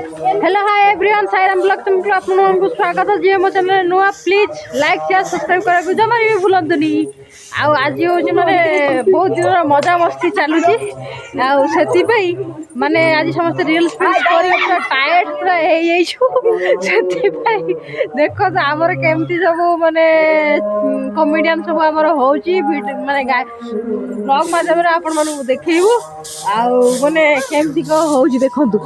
Hello hi everyone Sairam blog तुमको आपको स्वागत जी मो चैनल नुआ प्लीज लाइक शेयर सब्सक्राइब करा जमा भी भूलतुनि आज हूँ माने बहुत दिन मजा मस्ती चलुची माने आज समस्त रिल्स फिल्स पूरा टायर्ड पूरा देखो तो आमर केमती सब माने कॉमेडियन सब आमर होची माने ब्लॉग माध्यम आपण मानू देखैबू आ माने केमती को होची देखंतु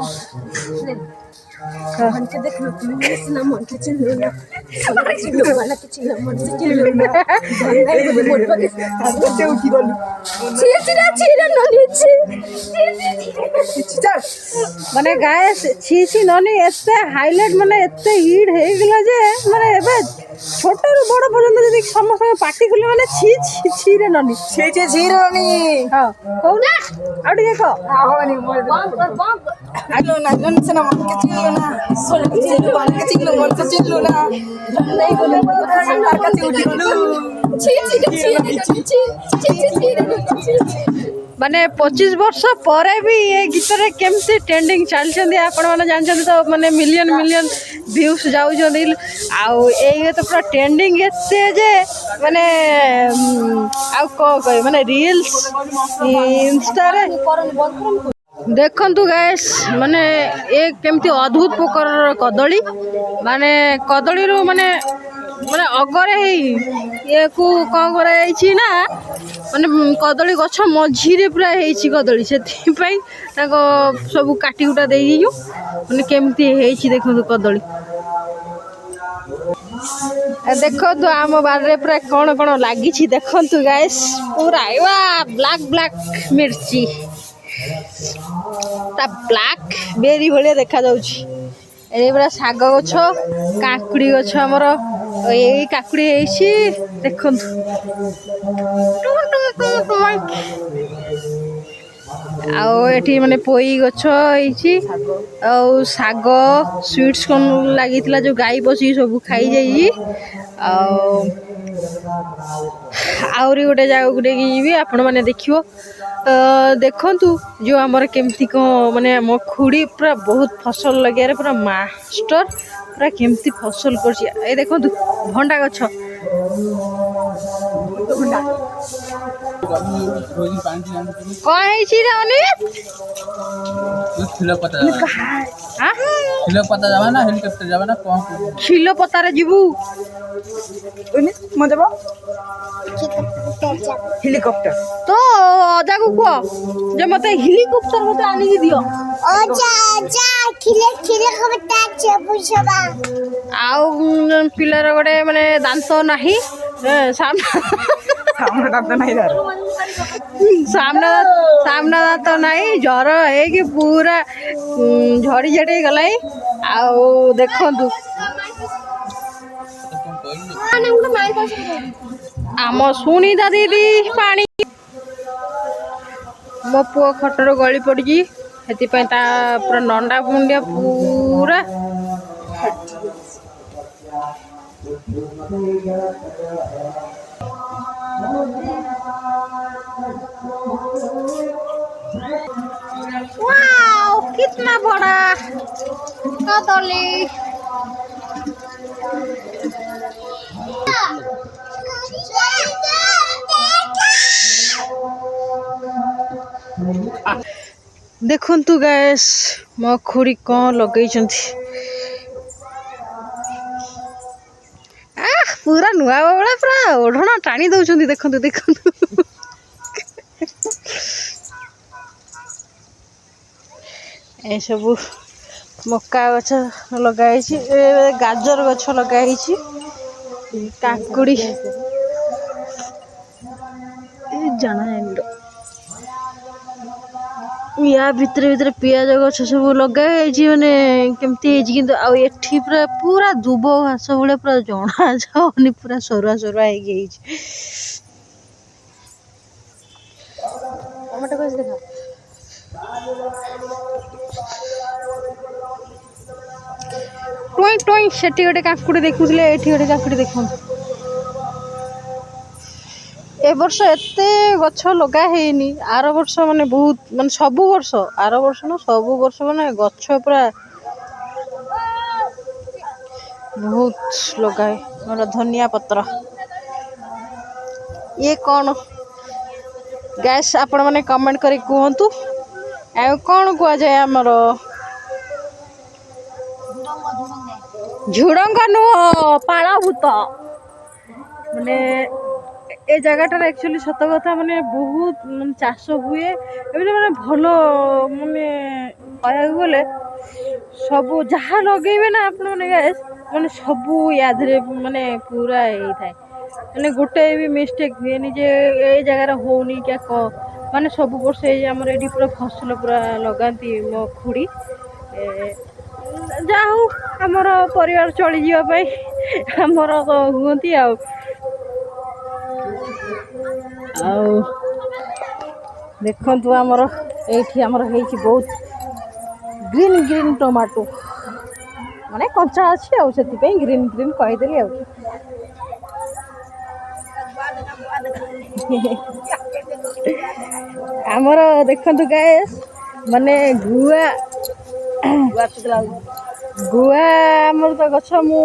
मनके देखना प्लीज ना मनके चिल्लो वाला के चिल्लो मन से चिल्लो ना धंधाई बोले मोट पाके आगे उठी गलु चीरा ननी माने गाइस छी ननी एते हाईलाइट माने एते हिट हे गेला जे माने एबे छोट रु बड़ पर्यंत जदी समस्त पार्टी खुले माने छी रे ननी छी रे ननी हां कहू ना आ ठीक को होनी बंद आलो ना जन से ना मनके चिल्लो ना सोल के चिल्लो मन के चिल्लो मन से चिल्लो ना धंधाई बोले सरकार का उठी गलु छी माने 25 वर्ष पर भी ये गीत रे केमती ट्रेंडिंग चलछंदी आपण माने जानछंदी तो माने मिलियन व्यूज जाउ जंदी आउ ए तो पूरा ट्रेंडिंग एते जे माने आउ को कहि माने रील्स इंस्टा रे देखंतु गाइस माने एक केमती अद्भुत प्रकार कदली माने कदली रो माने माने अगरे ये को कौन कराई ना माने कदली गछ मझीरे पूरा हेची कदली से सब काटी कुटा दे माने केमती हेची देखो कदली देखो तो आम बारे पूरा कौन कौन लगी देखु गाइस पूरा ब्लैक मिर्ची ता ब्लैक बेरी भाया देखा जाउछि ए पूरा साग गछ काकुड़ी गछ हमर ए काकुड़ी हेछि देखंतु आउ एठी माने पोई गछ हेछि आउ साग स्वीट्स कोन लागितला जो गाई बसी सब खाई जाई आउरी गोटे जगह गोटे जीवी आपण मैंने देखियो देखंतु जो आमर केमती को माने मो खुड़ी पूरा बहुत फसल लगे पूरा मास्टर पूरा केमती फसल कर देखंतु भंडा गछ कौन खिलो पतार जीवु हेलीकॉप्टर तो अजा को कह जे मते हेलीकॉप्टर मते आनी दियो आउ पिलर गोटे माने दांत नाही सामने दांत नहीं सामना दांत नहीं ज्वर है कि पूरा झड़ी झड़ी गलाई आउ देखंतु आम सुनीता दीदी पानी मो पुओ खटर गली पड़ी से पूरा नंडा मुंडिया पूरा वाओ कितना बड़ा कदली देखंतु गैस मो खुड़ी कौन लगे पूरा नुआ बाबा पूरा ओढ़ना टाणी दौरान देखंतु देखंतु ए सब मक्का गछ लगाई गाजर गछ लगाई काकुड़ी जाना या भितर पियाज गछ सब लगाई माने केमती किंतु आ एठी पूरा दुब घास भाया पूरा जना जाओनी पूरा सरुआ सरुआ टोई टोई सेठी गोटे काकुड़ी देखुले एठी गोटे काकुड़ी देखु ए वर्ष एते गछ लगा हेनी आर वर्ष माने बहुत माने सब वर्ष आर वर्ष ना सब वर्ष माने गछ पूरा बहुत लगाए मोर धनिया पत्र ये कौन गैस आपण मैंने कमेंट करी कहतु आ कौन कह जाए आमर झुड़ंग नुह पाला भूत माने ए जगह एक्चुअली सत कथा माने बहुत माने चाष हुए एमती माने भल माने कह गले सब जहाँ लगे ना आपण मैंने गैस माने सब यादरे माने पूरा यही थाए माने गोटे भी मिस्टेक हुए जे ए जगार होनी क्या माने सब वर्ष आमर ये पूरा फसल पूरा लगाती मो खुड़ी जा हूँ आमर परिवार चली जावाई आमर हुंती देखु आमर ये आमर बहुत ग्रीन ग्रीन टमाटो माने कंचा अच्छी आउ से ग्रीन ग्रीन कहीदेली आमर देखु गैस माने गुआ गुआ आमर तो गछ मु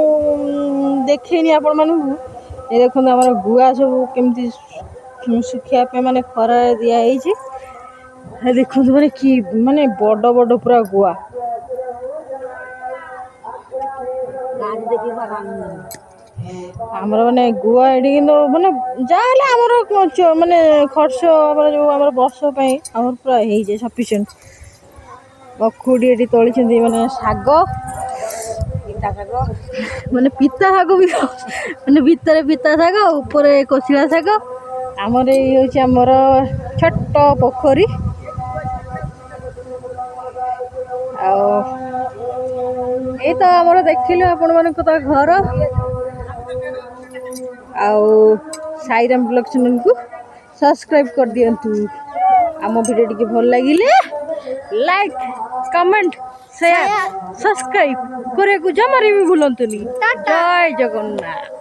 देखनी आपण मानू ये देखो आमर गुआ सब केमती सुखिया माने खरा दिया देखो माने कि माने बड़ बड़ पूरा गुआ आमर माने गुआ एडी माने जाले आमर माने खर्च जो आमर वर्ष आमर पूरा हो जाए सफिशिएंट बखुड़ी एटी तोली माने शाग माने पिता शाग भी माने भितर पिता शाग ऊपर कोशिला शाग आमर ये आमर छोट पोखरी ये तो आमर देखिले आपण मानक तो घर साईराम ब्लॉग चैनल को सब्सक्राइब कर दियंतु आम वीडियो टी भल लगिले लाइक कमेंट शेयर सब्सक्राइब करे को जमारे भी भूलंतुनी जय जगन्नाथ।